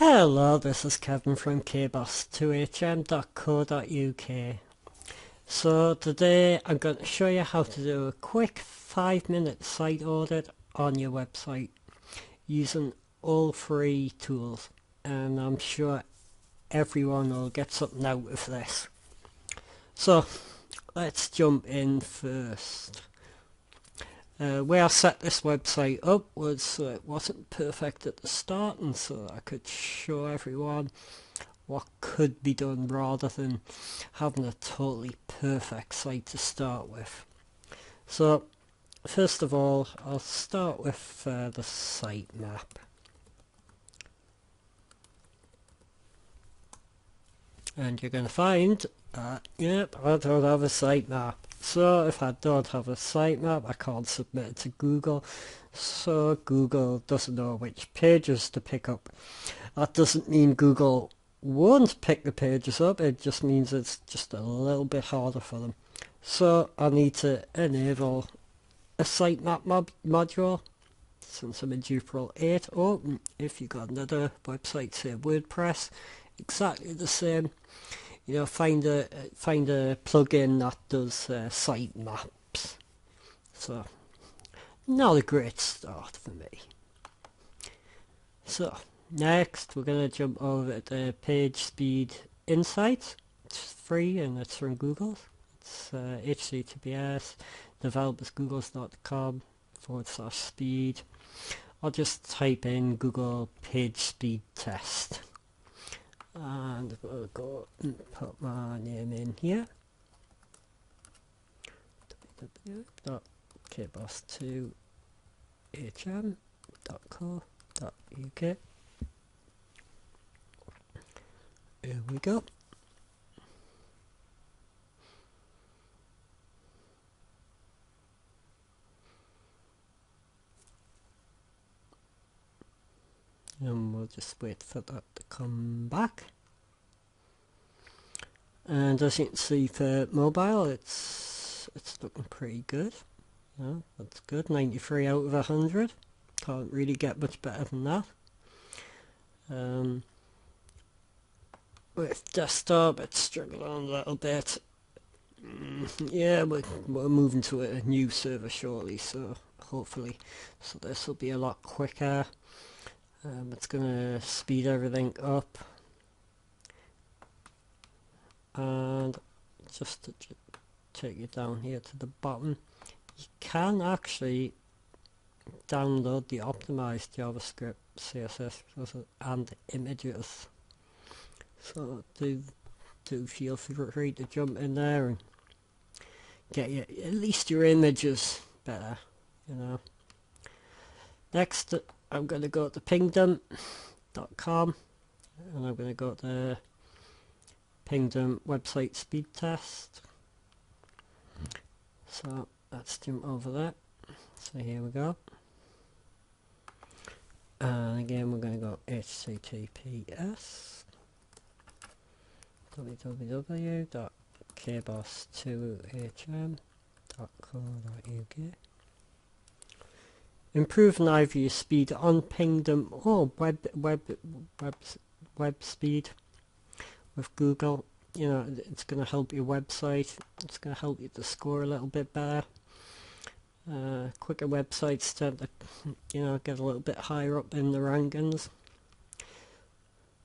Hello, this is Kevin from kboss2hm.co.uk. So today I'm going to show you how to do a quick 5-minute site audit on your website using all free tools, and I'm sure everyone will get something out of this. So let's jump in first. Where I set this website up was it wasn't perfect at the start, and so I could show everyone what could be done rather than having a totally perfect site to start with. So first of all, I'll start with the site map. And you're going to find yep, I don't have a site map. So if I don't have a site map, I can't submit it to Google, so Google doesn't know which pages to pick up. That doesn't mean Google won't pick the pages up, it just means it's just a little bit harder for them. So I need to enable a sitemap module. Since I'm in Drupal 8 open, if you've got another website, say WordPress, exactly the same. You know, find a plugin that does site maps. So not a great start for me. So next we're going to jump over to PageSpeed Insights. It's free and it's from Google. It's https developersgoogles.com/speed. I'll just type in Google PageSpeed test. And we'll go and put my name in here. www.kboss2hm.co.uk. Here we go. And we'll just wait for that to come back. And as you can see for mobile, it's looking pretty good. Yeah, that's good. 93 out of 100. Can't really get much better than that. With desktop, it's struggling a little bit. Yeah, we're moving to a new server shortly, so hopefully, so this will be a lot quicker. It's gonna speed everything up, and just to take you down here to the bottom, you can actually download the optimized JavaScript, CSS, and images. So do feel free to jump in there and get you at least your images better, you know. Next, I'm going to go to pingdom.com, and I'm going to go to Pingdom website speed test. So let's jump over there. So here we go. And again, we're going to go https www.kboss2hm.co.uk. Improve live view speed on Pingdom or web speed with Google. You know, it's going to help your website. It's going to help you to score a little bit better. Quicker websites tend to, you know, get a little bit higher up in the rankings.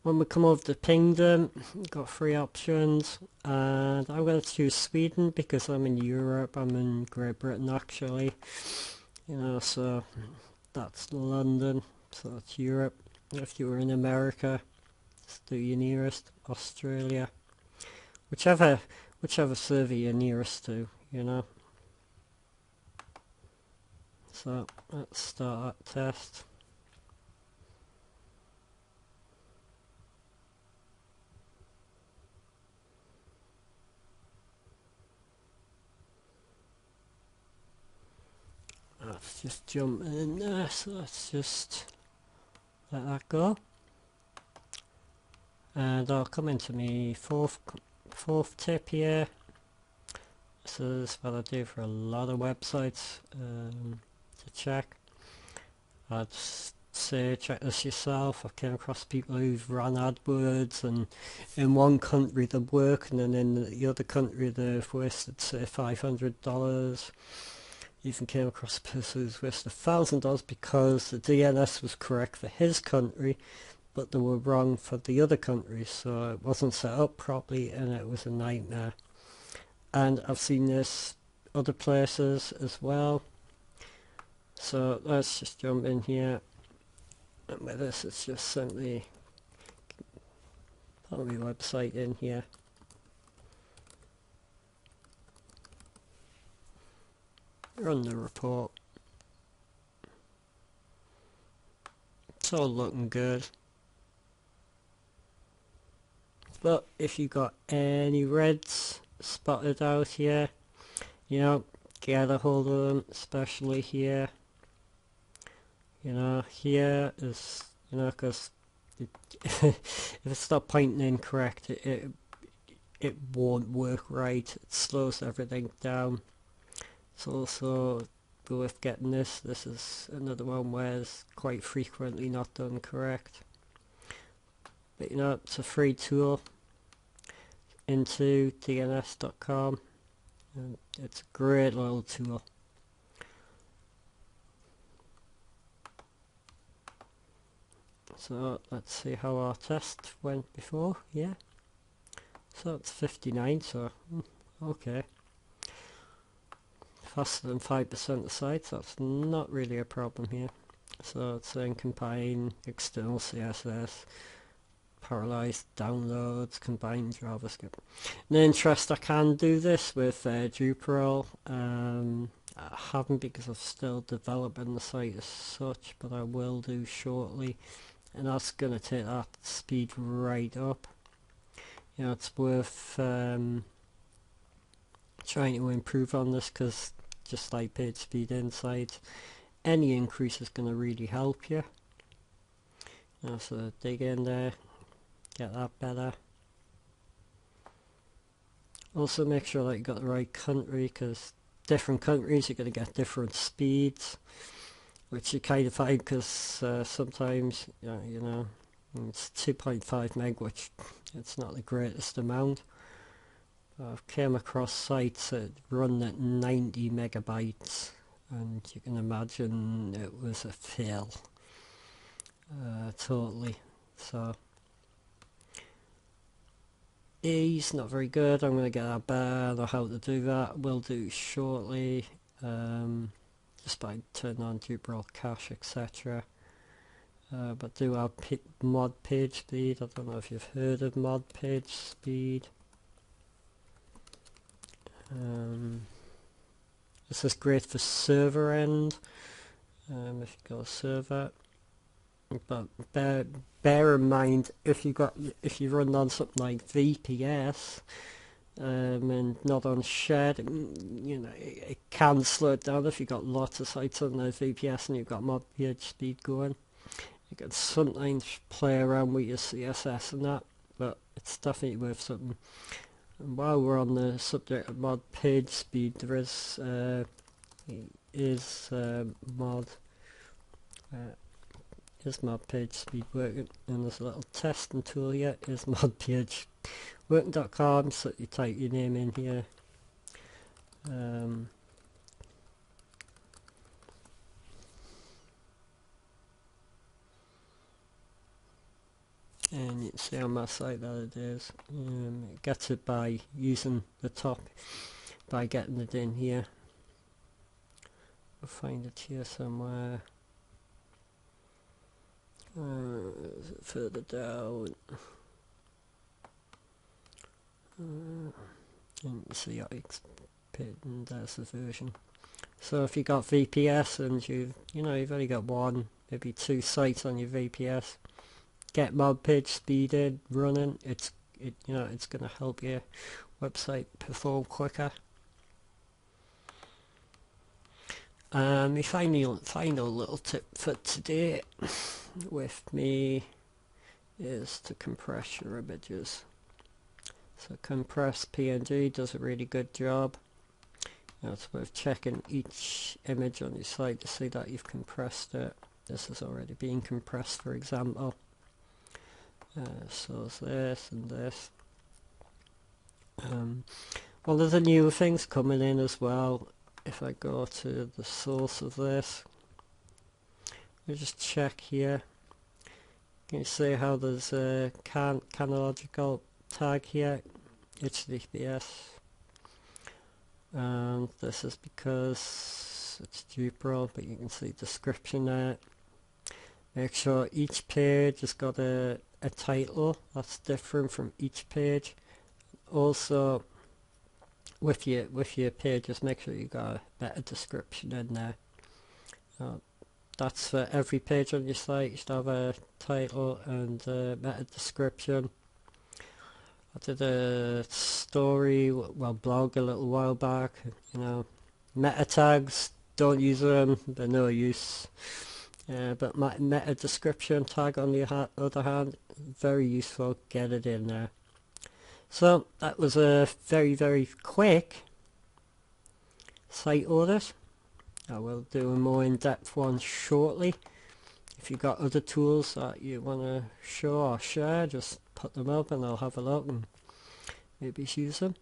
When we come over to Pingdom, we've got 3 options, and I'm going to choose Sweden because I'm in Europe. I'm in Great Britain actually. You know, so that's London, so that's Europe. If you were in America, just do your nearest. Australia, whichever server you're nearest to, you know. So let's start that test. Let's just jump in there, so let's just let that go. And I'll come into my fourth tip here. This is what I do for a lot of websites to check. I just say check this yourself. I've came across people who've run AdWords and in one country they're working and in the other country they've wasted say $500. Even came across a person who's wasted $1,000 because the DNS was correct for his country but they were wrong for the other country, so it wasn't set up properly and it was a nightmare. And I've seen this other places as well. So let's just jump in here, and with this it's just simply put my website in here. Run the report. It's all looking good. But if you got any reds spotted out here, you know, get a hold of them, especially here. You know, here is, you know, because if it's not pointing incorrect, it won't work right. It slows everything down. It's also worth getting this. This is another one where it's quite frequently not done correct. But you know, it's a free tool into dns.com and it's a great little tool. So let's see how our test went before. Yeah, so it's 59, so okay, faster than 5% of sites. That's not really a problem here. So it's saying combine external CSS, parallelized downloads, combine JavaScript. In interest, I can do this with Drupal. I haven't because I'm still developing the site as such, but I will do shortly, and that's going to take that speed right up. You know, it's worth trying to improve on this, because just like PageSpeed Insights, any increase is going to really help you. You know, so dig in there, get that better. Also make sure that you got the right country, because different countries you're going to get different speeds, which you kind of find because sometimes you know it's 2.5 meg, which it's not the greatest amount. I've came across sites that run at 90 megabytes, and you can imagine it was a fail totally. So E's not very good. I'm going to get that better. I know how to do that. We'll do shortly, just by turning on Drupal cache, etc. But do our mod PageSpeed. I don't know if you've heard of mod PageSpeed. This is great for server end. If you go server, but bear in mind if you run on something like VPS and not on shared, you know, it can slow it down. If you've got lots of sites on the VPS and you've got mod PageSpeed going, you can sometimes play around with your CSS and that, but it's definitely worth something. And while we're on the subject of mod PageSpeed, there is mod PageSpeed working, and there's a little testing tool here. Is mod page working.com, so you type your name in here. And you can see on my site that it is. It gets it by using the top, by getting it in here. We'll find it here somewhere. Further down. And you see and there's the version. So if you got VPS and you've only got one, maybe two sites on your VPS, get mod PageSpeed in running. It's going to help your website perform quicker. My final little tip for today with me is to compress your images. So compress PNG does a really good job. It's worth checking each image on your site to see that you've compressed it. This is already being compressed, for example. So is this and this. Well, there's a new things coming in as well. If I go to the source of this, we just check here. Can you see how there's a chronological tag here, HTTPS, and this is because it's Drupal, but you can see description there. Make sure each page has got a title that's different from each page. Also, with your pages, make sure you got a better description in there. That's for every page on your site. You should have a title and a meta description. I did a story, well, blog a little while back. You know, meta tags, don't use them; they're no use. But my meta description tag, on the other hand, very useful. Get it in there. So that was a very quick site audit. I will do a more in-depth one shortly. If you've got other tools that you want to show or share, just put them up and I'll have a look and maybe use them.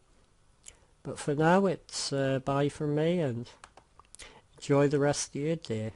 But for now, it's bye from me, and enjoy the rest of your day.